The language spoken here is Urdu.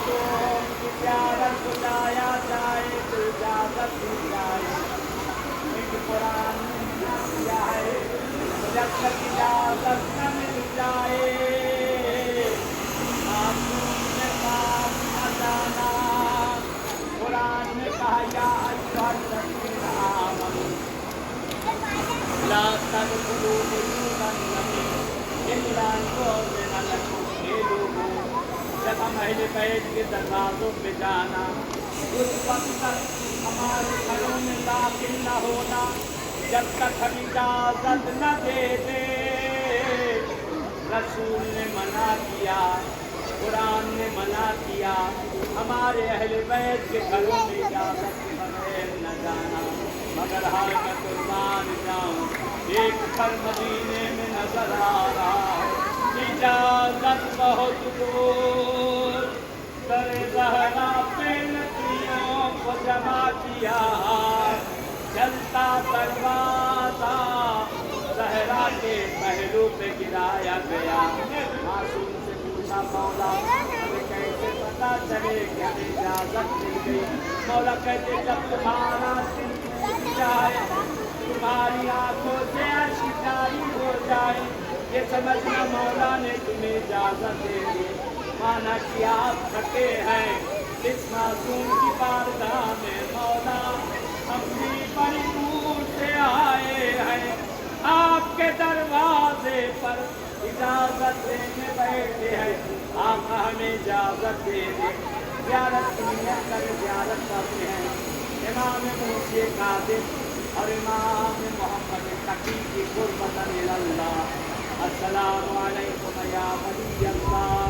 تو کی زیارت کو جایا جائے تو اجازت دی جائے ایک قرآن نے دیا ہے جب تک اجازت نہ مل جائے معصوم نے پاس نہ جانا قرآن نے کہا یا ایھا الذین آمنوا لا تدخلوا بیوتا النبی الا ان یؤذن لکم اے لوگوں جب ہم اہل بیت کے دروازوں پہ جانا اس وقت تک ہمارے گھروں میں داخل نہ ہونا جب تک ہم اجازت نہ دے دیں رسول نے منع کیا قرآن نے منع کیا ہمارے اہل بیت کے گھروں میں اجازت کے بغیر نہ جانا مگر ہر میں قربان جاؤں ایک گھر مدینے میں نظر آ رہا ہے اجازت بہت دور در زہرا پہ نکلیوں کو جمع کیا چلتا دروازہ زہرا کے پہلو پہ گرایا گیا معصوم سے پوچھا مولا ہمیں کیسے پتا چلے کہ ہمیں اجازت مل گئی مولا کہتے جب تمہارا دل ٹوٹ جائے تمہاری آنکھوں سے اشک جاری ہو جائے یہ سمجھنا مولا نے تمہیں اجازت دے دی مانا کہ آپ تھکے ہیں اس معصوم کی بارگاہ میں مولا ہم بھی بڑی دور سے آئے ہیں آپ کے دروازے پر اجازت لینے بیٹھے ہیں آپ ہمیں اجازت دے دیں زیارت کی نیت کر زیارت کرتے ہیں امام موسی کاظم اور امام محمد تقی کی قربت اللہ السلام علیکم یا ولی اللہ